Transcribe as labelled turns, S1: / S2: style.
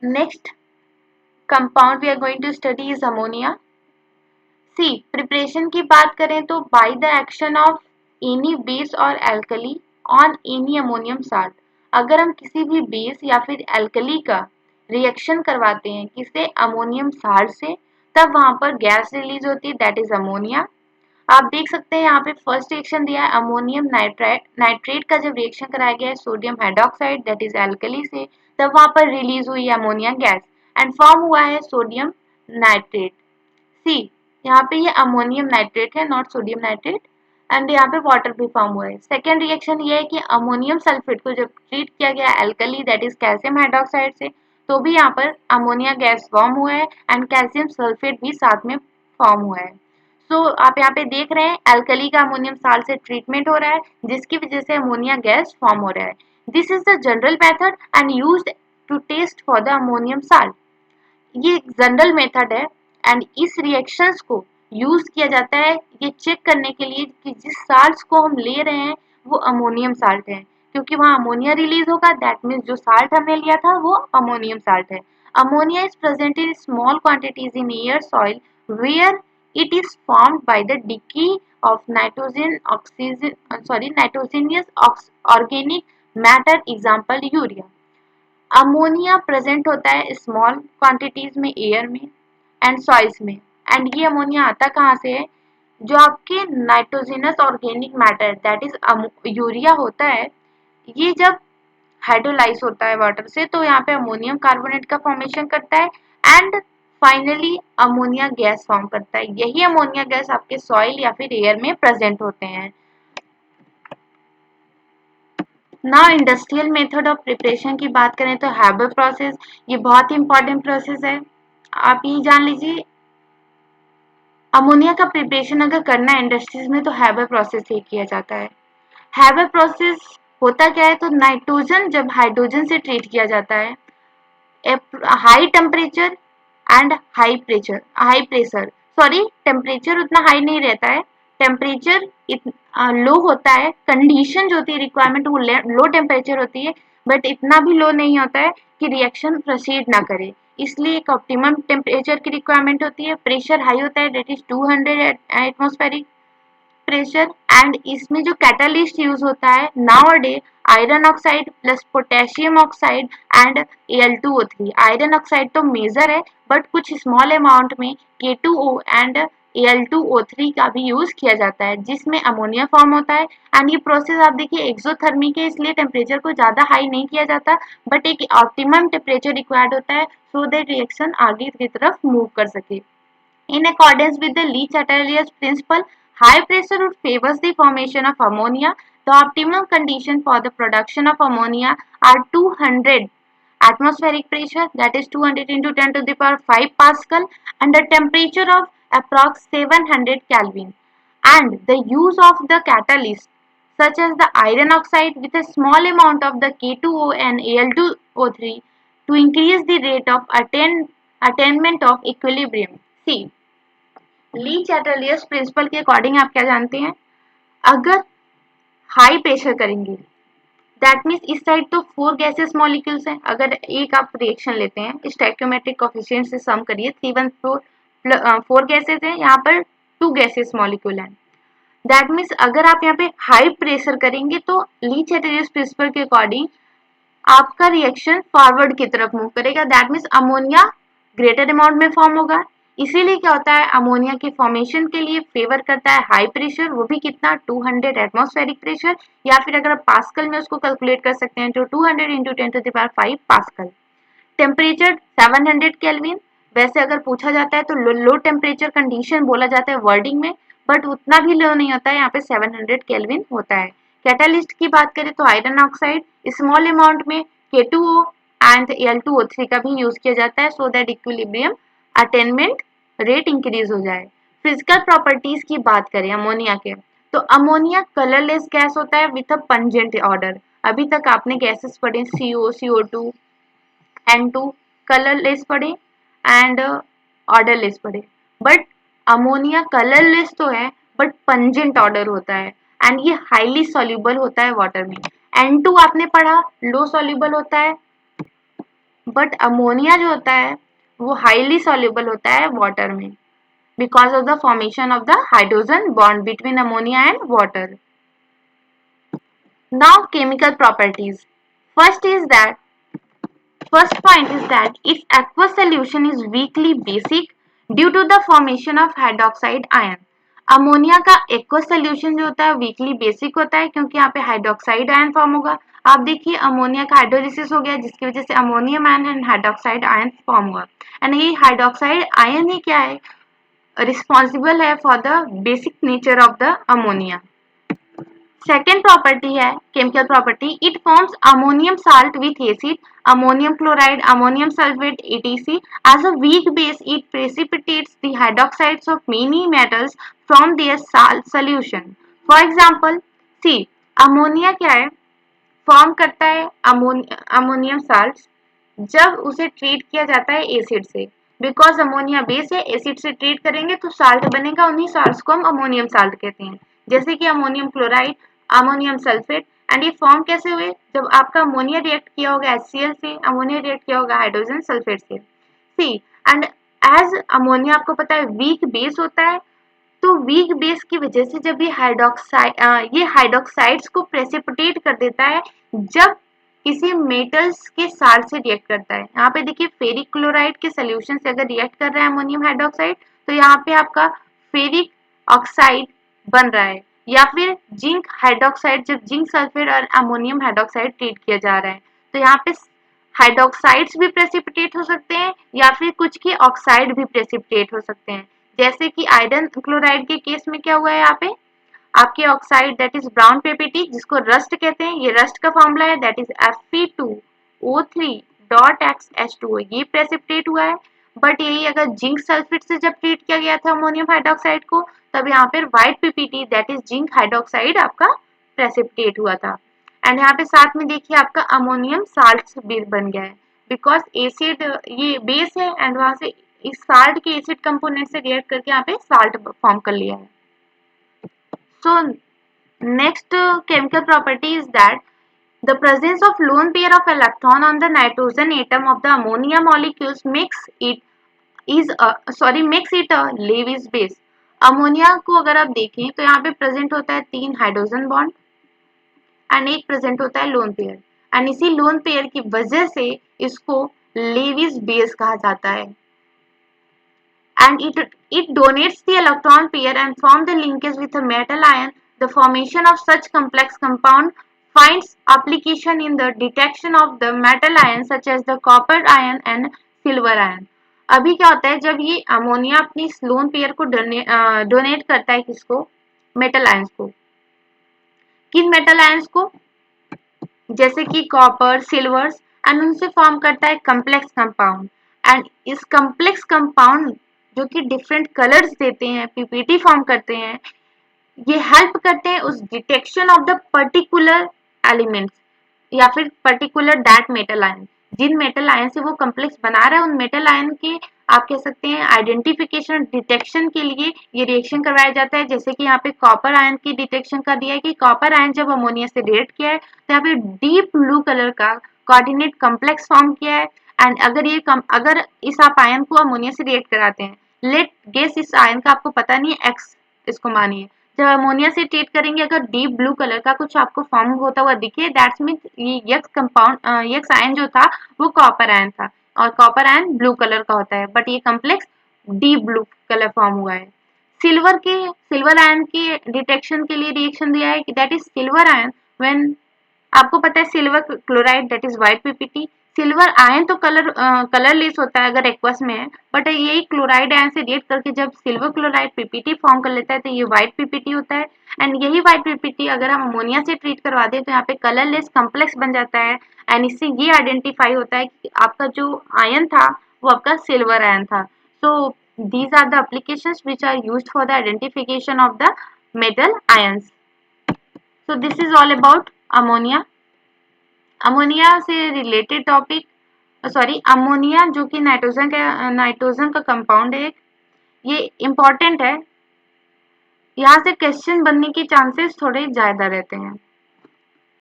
S1: Next compound we are going to study is ammonia. सी preparation की बात करें तो by the action of any base और alkali on any ammonium salt, अगर हम किसी भी बेस या फिर एल्कली का रिएक्शन करवाते हैं किसी अमोनियम साल्ट से, तब वहां पर गैस रिलीज होती है, दैट इज अमोनिया। आप देख सकते हैं यहाँ पे फर्स्ट रिएक्शन दिया है अमोनियम नाइट्रेट का जब रिएक्शन कराया गया है sodium hydroxide that is alkali से, तब वहां पर रिलीज हुई है अमोनिया गैस एंड फॉर्म हुआ है सोडियम नाइट्रेट। सी यहाँ पे ये अमोनियम नाइट्रेट है, नॉट सोडियम नाइट्रेट, एंड यहाँ पे वाटर भी फॉर्म हुआ है। सेकेंड रिएक्शन ये है कि अमोनियम सल्फेट को जब ट्रीट किया गया alkali that is calcium hydroxide से, तो भी यहाँ पर अमोनिया गैस फॉर्म हुआ है एंड कैल्शियम सल्फेट भी साथ में फॉर्म हुआ है। सो आप यहाँ पे देख रहे हैं एल्कली का अमोनियम साल्ट से ट्रीटमेंट हो रहा है जिसकी वजह से अमोनिया गैस फॉर्म हो रहा है। This is the general method and used to test for the ammonium salt. ये जनरल मेथड है एंड इस रिएक्शंस को यूज किया जाता है ये चेक करने के लिए कि जिस साल्ट्स को हम ले रहे हैं वो अमोनियम साल्ट है, क्योंकि वहाँ अमोनिया रिलीज होगा, दैट मीन्स जो साल्ट हमने लिया था वो अमोनियम साल्ट है। Ammonia is present in small quantities in air soil where it is formed by the decay of nitrogenous organic matter, example urea। Ammonia present होता है small quantities में air में एंड सॉइल्स में, and ये ammonia आता कहाँ से है, जो आपके nitrogenous organic matter that is urea होता है, ये जब हाइड्रोलाइज होता है वाटर से तो यहाँ पे अमोनियम कार्बोनेट का फॉर्मेशन करता है and finally ammonia gas form करता है। यही अमोनिया गैस आपके सॉइल या फिर एयर में प्रेजेंट होते हैं। Now industrial method of preparation की बात करें तो हैबर प्रोसेस, ये बहुत ही इंपॉर्टेंट प्रोसेस है। आप ये जान लीजिए अमोनिया का प्रिपरेशन अगर करना है इंडस्ट्रीज में तो हैबर प्रोसेस से किया जाता है। हैबर प्रोसेस होता क्या है, तो नाइट्रोजन जब हाइड्रोजन से ट्रीट किया जाता है, high temperature and high pressure, sorry temperature उतना हाई नहीं रहता है, टेम्परेचर लो होता है, कंडीशन जो होती है रिक्वायरमेंट वो लो टेम्परेचर होती है, बट इतना भी लो नहीं होता है कि रिएक्शन प्रोसीड ना करे, इसलिए एक ऑप्टिमम टेम्परेचर की रिक्वायरमेंट होती है। प्रेशर हाई होता है that is 200 atmospheric pressure, and इसमें जो कैटालिस्ट यूज होता है now iron oxide plus potassium oxide and Al2O3। Iron oxide तो मेजर है बट कुछ स्मॉल अमाउंट में K2O एंड Al2O3 का भी यूज किया जाता है जिसमें अमोनिया फॉर्म होता है। एंड ये प्रोसेस आप देखिए एक्सोथर्मिक है इसलिए टेम्परेचर को ज्यादा हाई नहीं किया जाता, बट एक ऑप्टिमम टेम्परेचर रिक्वायर्ड होता है सो दैट रिएक्शन आगे की तरफ मूव कर सके। In accordance with the Le-Chatelier principle, high pressure would favors the formation of ammonia. The optimum condition for the production of ammonia are 200 atmospheric pressure, that is 200 into 10 to the power 5 Pascal, and a temperature of approx 700 Kelvin. And the use of the catalyst such as the iron oxide with a small amount of the K2O and Al2O3 to increase the rate of attainment of equilibrium. See, le Chatelier's principle के according आप क्या जानते हैं, अगर high pressure करेंगे that means इस side तो 4 gases molecules हैं, अगर एक आप रिएक्शन लेते हैं स्टोइकियोमेट्रिक कोएफिशिएंट से सम करिए 314 4 गैसेस हैं, यहाँ पर 2 गैसेस मॉलिक्यूल हैं, दैट मीन्स अगर आप यहाँ पे हाई प्रेशर करेंगे तो ली चैटलियर्स प्रिंसिपल के अकॉर्डिंग आपका रिएक्शन फॉरवर्ड की तरफ मूव करेगा, that means ammonia greater amount में फॉर्म होगा। इसीलिए क्या होता है अमोनिया के फॉर्मेशन के लिए फेवर करता है हाई प्रेशर, वो भी कितना 200 एटमॉस्फेरिक प्रेशर, या फिर अगर आप पास्कल में उसको कैलकुलेट कर सकते हैं तो 200 into 10 to the power 5 pascal. Temperature 700 kelvin, वैसे अगर पूछा जाता है तो लो टेम्परेचर कंडीशन बोला जाता है वर्डिंग में, बट उतना भी लो नहीं होता है, यहाँ पे 700 केल्विन होता है। कैटालिस्ट की बात करें तो आयरन ऑक्साइड स्मॉल अमाउंट में K2O एंड Al2O3 का भी यूज किया जाता है so that equilibrium attainment rate increase हो जाए। फिजिकल प्रॉपर्टीज की बात करें अमोनिया के, तो अमोनिया कलरलेस गैस होता है विथ अ पंजेंट ऑर्डर। अभी तक आपने गैसेस पढ़े CO, CO2, N2 कलरलेस पढ़े एंड ऑर्डरलेस पढ़े, बट अमोनिया कलरलेस तो है बट पंजेंट ऑर्डर होता है एंड ये हाईली सॉल्युबल होता है वाटर में। N2 आपने पढ़ा लो सॉल्युबल होता है बट अमोनिया जो होता है वो हाईली सॉल्युबल होता है वाटर में because of the formation of the hydrogen bond between ammonia and water. Now chemical properties. First is that First point is that its aqueous solution is weakly basic due to the formation of hydroxide ion. Ammonia का aqueous solution जो होता है weekly basic होता है क्योंकि यहाँ पे hydroxide ion form होगा। आप देखिए अमोनिया का हाइड्रोलिसिस हो गया जिसकी वजह से ammonium ion and hydroxide ion form हुआ एंड ये हाइड्रोक्साइड आयन ही क्या है रिस्पॉन्सिबल है for the basic nature of the ammonia. Second property है chemical property it forms ammonium salt with acid ammonium chloride ammonium sulphate etc as a weak base it precipitates the hydroxides of many metals from their salt solution. For example, see ammonia क्या है form करता है ammonium salt जब उसे treat किया जाता है acid से बिकॉज अमोनिया बेस है एसिड से ट्रीट करेंगे तो साल्ट बनेगा उन्हीं साल्ट को हम अमोनियम साल्ट कहते हैं जैसे कि ammonium chloride ammonium sulphate and ये फॉर्म कैसे हुए जब आपका अमोनिया रिएक्ट किया होगा HCl से अमोनिया रिएक्ट किया होगा हाइड्रोजन सल्फेट से सी एंड एज अमोनिया आपको पता है वीक बेस होता है तो वीक बेस की वजह से जब ये हाइड्रोक्साइड्स को प्रेसिपिटेट कर देता है जब किसी मेटल्स के साल्ट से रिएक्ट करता है यहाँ पे देखिए फेरिक क्लोराइड के सोल्यूशन से अगर रिएक्ट कर रहा है अमोनियम हाइड्रोक्साइड तो यहाँ पे आपका फेरिक ऑक्साइड बन रहा है या फिर जिंक हाइड्रोक्साइड जब जिंक सल्फेट और अमोनियम हाइड्रोक्साइड ट्रीट किया जा रहा है तो यहाँ पे हाइड्रोक्साइड्स भी प्रेसिपिटेट हो सकते हैं या फिर कुछ के ऑक्साइड भी प्रेसिपिटेट हो सकते हैं जैसे कि आयरन क्लोराइड के केस में क्या हुआ है यहाँ पे आपके ऑक्साइड दैट इज ब्राउन पेपिटी जिसको रस्ट कहते हैं ये रस्ट का फॉर्मूला है दैट इज Fe2O3.X ये प्रेसिपिटेट हुआ है बट यही अगर जिंक सल्फेट से जब ट्रीट किया गया था अमोनियम हाइड्रोक्साइड को तब यहाँ पर white PPT that is zinc hydroxide आपका प्रेसिपिटेट हुआ था एंड यहाँ पे साथ में देखिए आपका अमोनियम साल्ट भी बन गया है बिकॉज एसिड ये बेस है एंड वहां से इस साल्ट के एसिड कंपोनेंट से रिएक्ट करके यहाँ पे साल्ट फॉर्म कर लिया है so next chemical property is that the presence of lone pair of electron on the nitrogen atom of the ammonia molecules makes it a Lewis base ammonia को अगर आप देखें तो यहाँ पे प्रेजेंट होता है 3 हाइड्रोजन बॉन्ड एंड एक प्रेजेंट होता है लोन पेयर एंड इसी लोन पेयर की वजह से इसको लेविस बेस कहा जाता है and it donates the electron pair and form the linkage with a metal ion. The formation of such complex compound finds application in the detection of the metal ions such as the copper ion and silver ion. अभी क्या होता है जब ये ammonia अपनी lone pair को donate करता है किसको मेटल आयंस को किन मेटल आयंस को जैसे कि कॉपर सिल्वर्स एंड उनसे फॉर्म करता है कम्प्लेक्स कंपाउंड एंड इस कम्प्लेक्स कंपाउंड जो कि डिफरेंट कलर्स देते हैं पीपीटी फॉर्म करते हैं ये हेल्प करते हैं उस detection of the particular elements या फिर पर्टिकुलर दैट मेटल आयन जिन मेटल आयन से वो कम्प्लेक्स बना रहा है उन मेटल आयन के आप कह सकते हैं आइडेंटिफिकेशन डिटेक्शन के लिए ये रिएक्शन करवाया जाता है जैसे कि यहाँ पे कॉपर आयन की डिटेक्शन कर दिया है कि कॉपर आयन जब अमोनिया से रिएक्ट किया है तो यहाँ पे डीप ब्लू कलर का कोऑर्डिनेट कम्प्लेक्स फॉर्म किया है एंड अगर इस आप आयन को अमोनिया से रिएक्ट कराते हैं लेट गेस इस आयन का आपको पता नहीं है एक्स इसको मानिए जब अमोनिया से ट्रीट करेंगे अगर डीप ब्लू कलर का कुछ आपको फॉर्म होता हुआ दिखे दैट्स मीन ये यक्स आयन जो था वो कॉपर आयन था और कॉपर आयन ब्लू कलर का होता है बट ये complex deep blue colour form हुआ है सिल्वर आयन की डिटेक्शन के लिए रिएक्शन दिया है कि that is silver ion when आपको पता है silver chloride that is white PPT silver ion तो कलरलेस होता है अगर एक्वस में है बट यही क्लोराइड आयन से रिएक्ट करके जब सिल्वर क्लोराइड पीपीटी फॉर्म कर लेता है तो ये व्हाइट पीपीटी होता है एंड यही व्हाइट पीपीटी अगर हम अमोनिया से ट्रीट करवा दें तो यहाँ पे कलरलेस कम्प्लेक्स बन जाता है एंड इससे ये आइडेंटिफाई होता है कि आपका जो आयन था वो आपका सिल्वर आयन था so these are the applications which are used for the identification of the metal ions so this is all about ammonia ammonia से रिलेटेड टॉपिक अमोनिया जो कि नाइट्रोजन का कंपाउंड है ये इम्पॉर्टेंट है यहाँ से क्वेश्चन बनने के चांसेस थोड़े ज़्यादा रहते हैं